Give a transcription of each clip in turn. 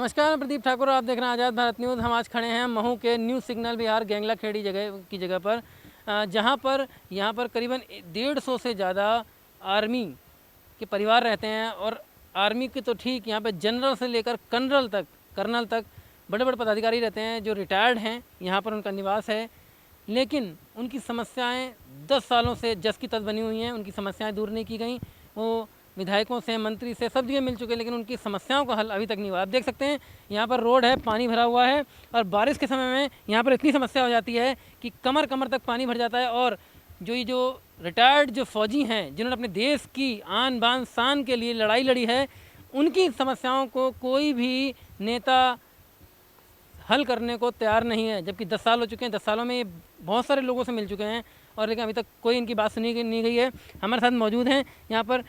नमस्कार, मैं प्रदीप ठाकुर। आप देख रहे हैं आज़ाद भारत न्यूज़। हम आज खड़े हैं महू के न्यू सिग्नल बिहार गैंगला खेड़ी जगह पर, जहां पर यहाँ पर करीबन 150 से ज़्यादा आर्मी के परिवार रहते हैं। और आर्मी के तो ठीक, यहाँ पे जनरल से लेकर कर्नल तक बड़े बड़े पदाधिकारी रहते हैं जो रिटायर्ड हैं। यहाँ पर उनका निवास है, लेकिन उनकी समस्याएं 10 सालों से जस की तस बनी हुई हैं। उनकी समस्याएं दूर नहीं की गई। वो विधायकों से, मंत्री से, सब जगह मिल चुके हैं, लेकिन उनकी समस्याओं का हल अभी तक नहीं हुआ। आप देख सकते हैं यहाँ पर रोड है, पानी भरा हुआ है, और बारिश के समय में यहाँ पर इतनी समस्या हो जाती है कि कमर कमर तक पानी भर जाता है। और जो रिटायर्ड जो फौजी हैं, जिन्होंने अपने देश की आन बान शान के लिए लड़ाई लड़ी है, उनकी समस्याओं को कोई भी नेता हल करने को तैयार नहीं है। जबकि 10 साल हो चुके हैं, 10 सालों में ये बहुत सारे लोगों से मिल चुके हैं, और लेकिन अभी तक कोई इनकी बात सुनी नहीं गई है। हमारे साथ मौजूद हैं यहाँ पर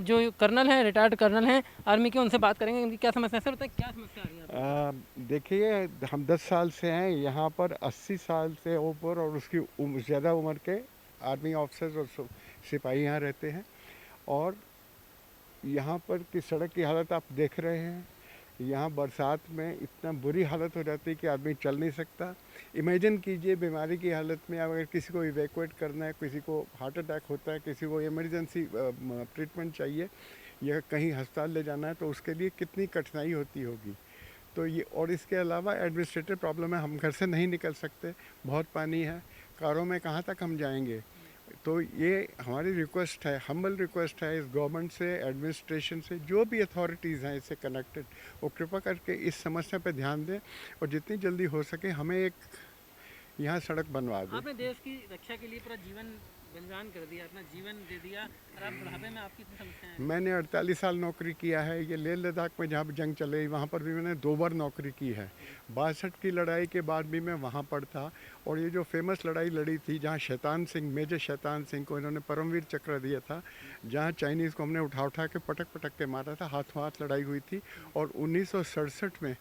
जो कर्नल हैं, रिटायर्ड कर्नल हैं आर्मी के, उनसे बात करेंगे उनकी क्या समस्या है। सर बताइए, क्या समस्या आ रही है? देखिए, हम 10 साल से हैं यहाँ पर। 80 साल से ऊपर और उसकी ज़्यादा उम्र के आर्मी ऑफिसर्स और सिपाही यहाँ रहते हैं। और यहाँ पर की सड़क की हालत आप देख रहे हैं। यहाँ बरसात में इतना बुरी हालत हो जाती है कि आदमी चल नहीं सकता। इमेजिन कीजिए, बीमारी की हालत में अगर किसी को इवैक्यूएट करना है, किसी को हार्ट अटैक होता है, किसी को इमरजेंसी ट्रीटमेंट चाहिए या कहीं अस्पताल ले जाना है, तो उसके लिए कितनी कठिनाई होती होगी। तो ये, और इसके अलावा एडमिनिस्ट्रेटिव प्रॉब्लम है। हम घर से नहीं निकल सकते, बहुत पानी है, कारों में कहाँ तक हम जाएंगे। तो ये हमारी रिक्वेस्ट है, हम्बल रिक्वेस्ट है इस गवर्नमेंट से, एडमिनिस्ट्रेशन से, जो भी अथॉरिटीज़ हैं इससे कनेक्टेड, वो कृपा करके इस समस्या पे ध्यान दें और जितनी जल्दी हो सके हमें एक यहाँ सड़क बनवा दें। आपने देश की रक्षा के लिए पूरा जीवन बलिदान कर दिया, अपना जीवन दे दिया, और आप बुढ़ापे में आपकी इतनी समस्याएं हैं। मैंने 48 साल नौकरी किया है। ये लेह लद्दाख में जहाँ पर जंग चल रही, वहाँ पर भी मैंने 2 बार नौकरी की है। 62 की लड़ाई के बाद भी मैं वहाँ पर था। और ये जो फेमस लड़ाई लड़ी थी, जहाँ शैतान सिंह, मेजर शैतान सिंह को इन्होंने परमवीर चक्र दिया था, जहाँ चाइनीज़ को हमने उठा के पटक के मारा था, हाथों हाथ लड़ाई हुई थी। और 1967 में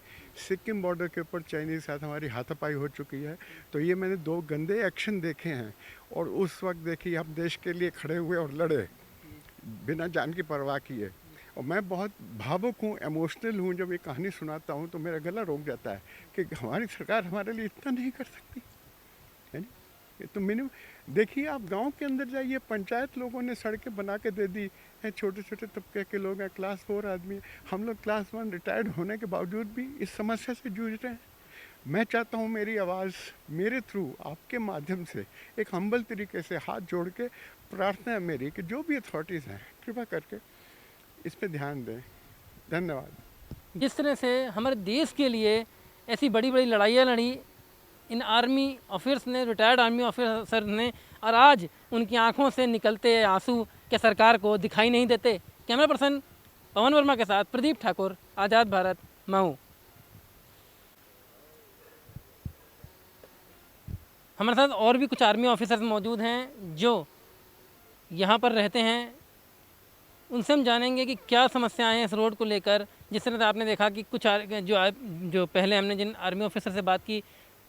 सिक्किम बॉर्डर के ऊपर चाइनीज़ के साथ हमारी हाथापाई हो चुकी है। तो ये मैंने 2 गंदे एक्शन देखे हैं। और उस वक्त देखिए, हम देश के लिए खड़े हुए और लड़े बिना जान की परवाह किए। और मैं बहुत भावुक हूँ, इमोशनल हूँ। जब ये कहानी सुनाता हूँ तो मेरा गला रोक जाता है कि हमारी सरकार हमारे लिए इतना नहीं कर सकती है। ये तो मिनिमम देखिए, आप गांव के अंदर जाइए, पंचायत लोगों ने सड़कें बना के दे दी है। छोटे छोटे तबके के लोग हैं, क्लास 4 आदमी, हम लोग क्लास 1 रिटायर्ड होने के बावजूद भी इस समस्या से जूझ रहे हैं। मैं चाहता हूँ मेरी आवाज़ मेरे थ्रू, आपके माध्यम से, एक हम्बल तरीके से हाथ जोड़ के प्रार्थना है मेरी कि जो भी अथॉरिटीज़ हैं कृपा करके इस पे ध्यान दें। धन्यवाद। जिस तरह से हमारे देश के लिए ऐसी बड़ी बड़ी लड़ाइयाँ लड़ी इन आर्मी ऑफिसर्स ने, रिटायर्ड आर्मी ऑफिसर ने, और आज उनकी आंखों से निकलते आंसू क्या सरकार को दिखाई नहीं देते। कैमरा पर्सन पवन वर्मा के साथ प्रदीप ठाकुर, आज़ाद भारत, महू। हमारे साथ और भी कुछ आर्मी ऑफिसर्स मौजूद हैं जो यहाँ पर रहते हैं। उनसे हम जानेंगे कि क्या समस्याएं हैं इस रोड को लेकर। जिस तरह से आपने देखा कि कुछ जो पहले हमने जिन आर्मी ऑफिसर से बात की,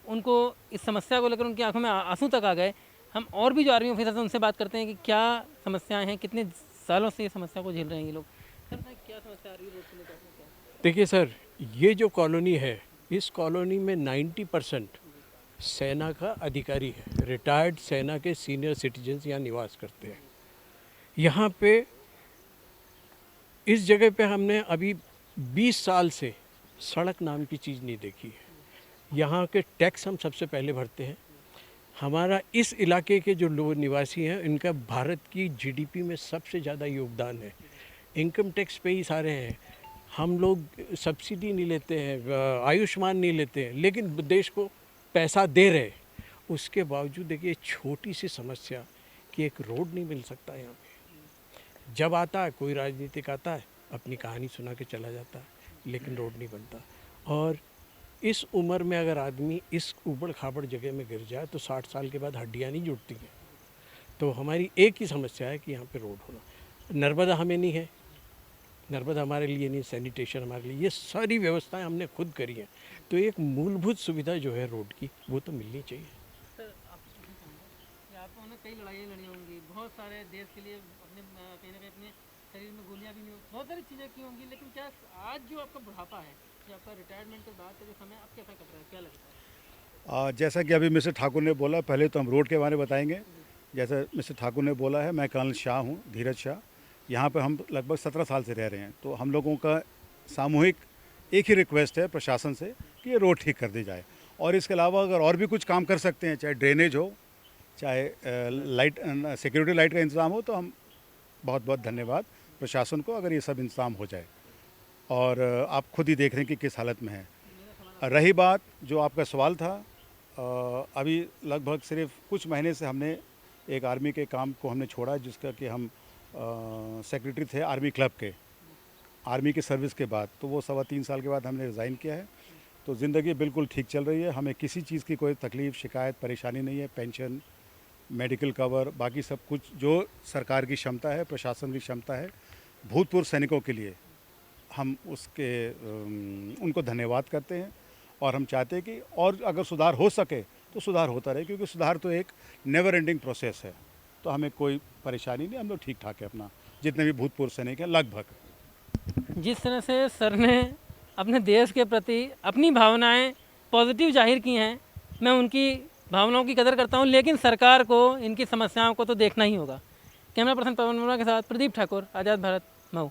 उनको इस समस्या को लेकर उनकी आंखों में आंसू तक आ गए। हम और भी जो आर्मी ऑफिसर हैं उनसे बात करते हैं कि क्या समस्याएं हैं, कितने सालों से ये समस्या को झेल रहे हैं ये लोग। सर बताएं, क्या समस्या आ रही है रोड को लेकर? देखिए सर, ये जो कॉलोनी है, इस कॉलोनी में 90% सेना का अधिकारी है। रिटायर्ड सेना के सीनियर सिटीजन्स यहाँ निवास करते हैं। यहाँ पे इस जगह पे हमने अभी 20 साल से सड़क नाम की चीज़ नहीं देखी है। यहाँ के टैक्स हम सबसे पहले भरते हैं। हमारा इस इलाके के जो लोग निवासी हैं, इनका भारत की जीडीपी में सबसे ज़्यादा योगदान है। इनकम टैक्स पे ही सारे हैं। हम लोग सब्सिडी नहीं लेते हैं, आयुष्मान नहीं लेते हैं, लेकिन देश को पैसा दे रहे। उसके बावजूद देखिए, छोटी सी समस्या कि एक रोड नहीं मिल सकता यहाँ पे। जब आता है कोई राजनीतिक आता है, अपनी कहानी सुना के चला जाता है, लेकिन रोड नहीं बनता। और इस उम्र में अगर आदमी इस ऊबड़ खाबड़ जगह में गिर जाए तो 60 साल के बाद हड्डियाँ नहीं जुड़ती हैं। तो हमारी एक ही समस्या है कि यहाँ पे रोड होना। नर्मदा हमें नहीं है, नर्मदा हमारे लिए नहीं, सैनिटेशन हमारे लिए, ये सारी व्यवस्थाएं हमने खुद करी हैं। तो एक मूलभूत सुविधा जो है रोड की, वो तो मिलनी चाहिए। सर आपने कई लड़ाइयाँ लड़ी होंगी, बहुत सारे देश के लिए अपने कहीं ना कहीं अपने शरीर में गोलियाँ भी नहीं, बहुत सारी चीज़ें की होंगी, लेकिन क्या आज जो आपका बुढ़ापा है आपका रिटायरमेंट के बाद का जो समय अब कैसा कट रहा है, क्या लगता है? जैसा कि अभी मिस्टर ठाकुर ने बोला, पहले तो हम रोड के बारे में बताएंगे। जैसा मिस्टर ठाकुर ने बोला है, मैं कर्नल शाह हूँ, धीरज शाह। यहाँ पर हम लगभग 17 साल से रह रहे हैं। तो हम लोगों का सामूहिक एक ही रिक्वेस्ट है प्रशासन से कि ये रोड ठीक कर दी जाए, और इसके अलावा अगर और भी कुछ काम कर सकते हैं, चाहे ड्रेनेज हो, चाहे लाइट सिक्योरिटी लाइट का इंतज़ाम हो, तो हम बहुत बहुत धन्यवाद प्रशासन को अगर ये सब इंतज़ाम हो जाए। और आप खुद ही देख रहे हैं कि किस हालत में है। रही बात जो आपका सवाल था, अभी लगभग सिर्फ कुछ महीने से हमने एक आर्मी के काम को हमने छोड़ा, जिसका कि हम सेक्रेटरी थे आर्मी क्लब के, आर्मी की सर्विस के बाद। तो वो 3.25 साल के बाद हमने रिज़ाइन किया है। तो ज़िंदगी बिल्कुल ठीक चल रही है, हमें किसी चीज़ की कोई तकलीफ़, शिकायत, परेशानी नहीं है। पेंशन, मेडिकल कवर, बाकी सब कुछ जो सरकार की क्षमता है, प्रशासन की क्षमता है, भूतपूर्व सैनिकों के लिए हम उनको धन्यवाद करते हैं। और हम चाहते हैं कि और अगर सुधार हो सके तो सुधार होता रहे, क्योंकि सुधार तो एक नेवर एंडिंग प्रोसेस है। तो हमें कोई परेशानी नहीं, हम लोग ठीक ठाक है अपना, जितने भी भूतपूर्व सैनिक हैं लगभग। जिस तरह से सर ने अपने देश के प्रति अपनी भावनाएं पॉजिटिव जाहिर की हैं, मैं उनकी भावनाओं की कदर करता हूं, लेकिन सरकार को इनकी समस्याओं को तो देखना ही होगा। कैमरा पर्सन पवन वर्मा के साथ प्रदीप ठाकुर, आज़ाद भारत, मऊ।